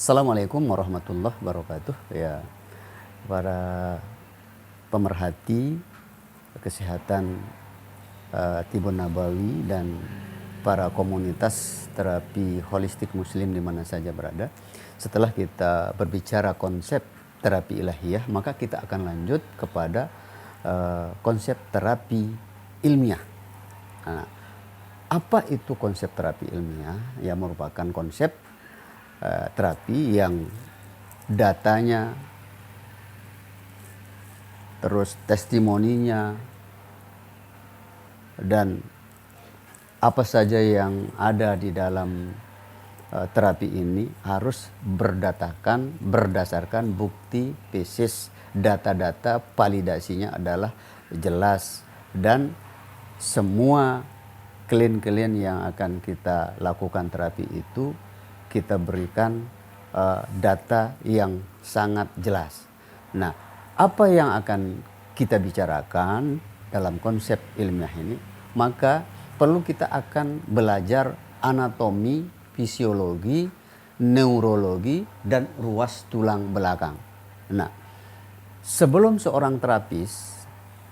Assalamualaikum warahmatullahi wabarakatuh. Ya, para pemerhati kesehatan Tibun Nabawi dan para komunitas terapi holistik muslim di mana saja berada. Setelah kita berbicara konsep terapi ilahiyah, maka kita akan lanjut kepada konsep terapi ilmiah. Nah, apa itu konsep terapi ilmiah? Ya, merupakan konsep terapi yang datanya, terus testimoninya, dan apa saja yang ada di dalam terapi ini harus berdasarkan bukti tesis, data-data validasinya adalah jelas, dan semua klien-klien yang akan kita lakukan terapi itu kita berikan data yang sangat jelas. Nah, apa yang akan kita bicarakan dalam konsep ilmiah ini? Maka perlu kita akan belajar anatomi, fisiologi, neurologi, dan ruas tulang belakang. Nah, sebelum seorang terapis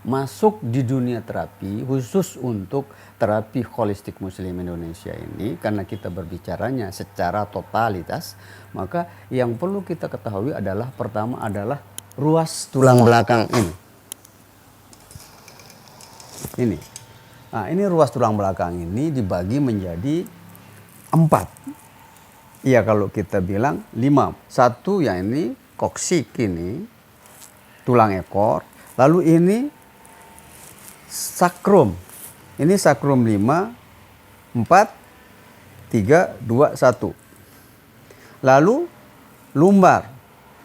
masuk di dunia terapi, khusus untuk terapi holistik muslim Indonesia ini, karena kita berbicaranya secara totalitas, maka yang perlu kita ketahui adalah pertama adalah ruas tulang belakang ini. Nah, ini ruas tulang belakang ini dibagi menjadi 4. Ya, kalau kita bilang 5. Satu yang ini koksik, ini tulang ekor. Lalu ini sakrum. Ini sakrum 5, 4, 3, 2, 1. Lalu lumbar.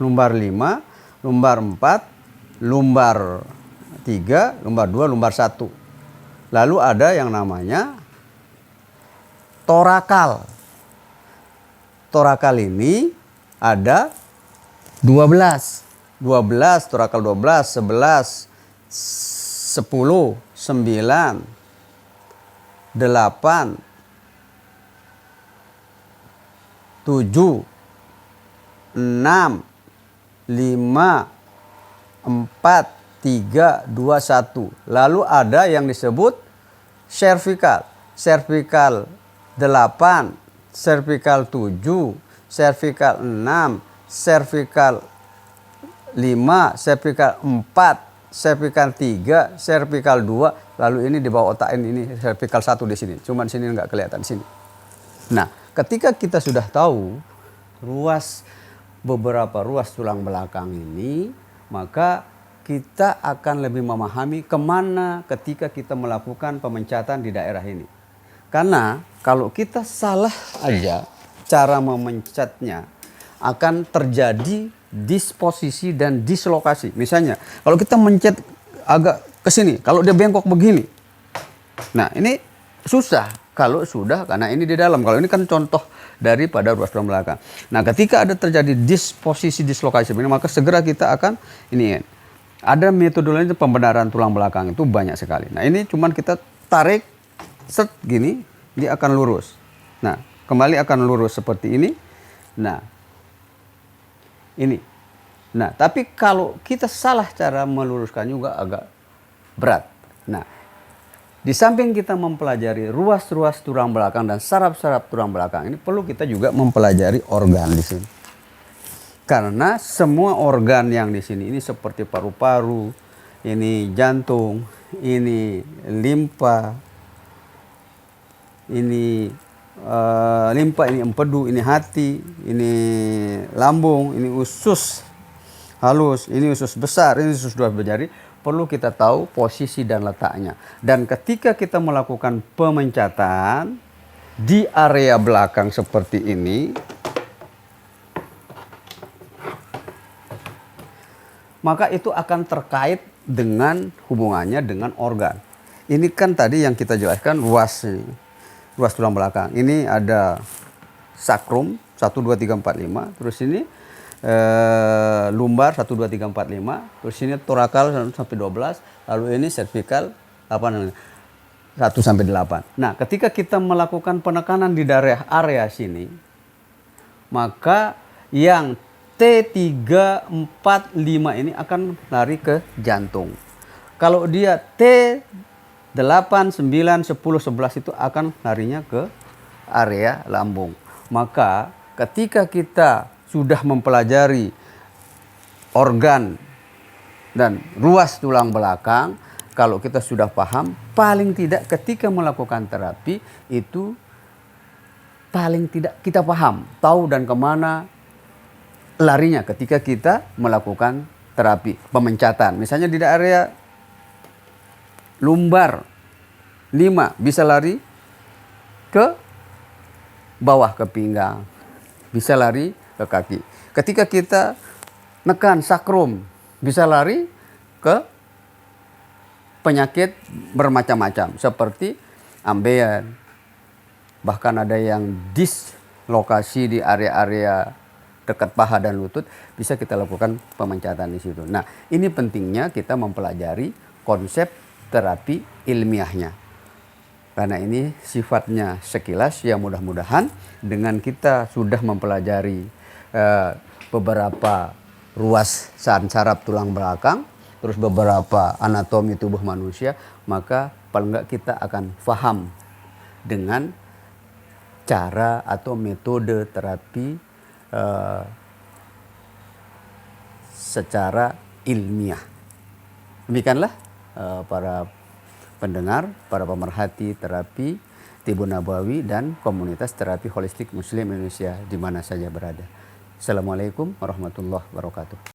Lumbar 5, lumbar 4, lumbar 3, lumbar 2, lumbar 1. Lalu ada yang namanya torakal. Torakal ini ada 12. 12, torakal 12, 11, 10, 9, 8, 7, 6, 5, 4, 3, 2, 1. Lalu ada yang disebut cervical. Cervical 8, cervical 7, cervical 6, cervical 5, cervical 4, cervical 3, cervical 2, lalu ini di bawah otak ini cervical 1 di sini. Cuma di sini nggak kelihatan di sini. Nah, ketika kita sudah tahu beberapa ruas tulang belakang ini, maka kita akan lebih memahami kemana ketika kita melakukan pemencatan di daerah ini. Karena kalau kita salah aja cara memencatnya, akan terjadi disposisi dan dislokasi. Misalnya, kalau kita mencet agak ke sini, kalau dia bengkok begini. Nah, ini susah kalau sudah, karena ini di dalam. Kalau ini kan contoh daripada ruas tulang belakang. Nah, ketika ada terjadi disposisi dislokasi, maka segera kita akan ada metodologi pembenaran tulang belakang itu banyak sekali. Nah, ini cuman kita tarik set gini, dia akan lurus. Nah, kembali akan lurus seperti ini. Nah, ini. Nah, tapi kalau kita salah cara meluruskan juga agak berat. Nah, di samping kita mempelajari ruas-ruas tulang belakang dan saraf-saraf tulang belakang ini, perlu kita juga mempelajari organ di sini. Karena semua organ yang di sini ini seperti paru-paru, ini jantung, ini limpa, ini ini empedu, ini hati, ini lambung, ini usus halus, ini usus besar, ini usus 12 jari. Perlu kita tahu posisi dan letaknya. Dan ketika kita melakukan pemencatan di area belakang seperti ini, maka itu akan terkait dengan hubungannya dengan organ. Ini kan tadi yang kita jelaskan ruas tulang belakang. Ini ada sakrum 1, 2, 3, 4, 5. Terus ini lumbar 1, 2, 3, 4, 5. Terus ini torakal 1 sampai 12. Lalu ini cervical 1 sampai 8. Nah, ketika kita melakukan penekanan di area sini, maka yang T3, 4, 5 ini akan lari ke jantung. Kalau dia T8, 9, 10, 11 itu akan larinya ke area lambung. Maka ketika kita sudah mempelajari organ dan ruas tulang belakang, kalau kita sudah paham, paling tidak ketika melakukan terapi itu paling tidak kita paham, tahu dan kemana larinya ketika kita melakukan terapi pemecatan. Misalnya di area lumbar 5 bisa lari ke bawah ke pinggang, bisa lari ke kaki. Ketika kita nekan sakrum, bisa lari ke penyakit bermacam-macam seperti ambeien. Bahkan ada yang dislokasi di area-area dekat paha dan lutut, bisa kita lakukan pemecatan di situ. Nah, ini pentingnya kita mempelajari konsep terapi ilmiahnya. Karena ini sifatnya sekilas, ya mudah-mudahan dengan kita sudah mempelajari beberapa ruas saraf tulang belakang, terus beberapa anatomi tubuh manusia, maka paling enggak kita akan paham dengan cara atau metode terapi secara ilmiah. Demikianlah para pendengar, para pemerhati terapi Tibun Nabawi dan komunitas terapi holistik Muslim Indonesia di mana saja berada. Assalamualaikum warahmatullahi wabarakatuh.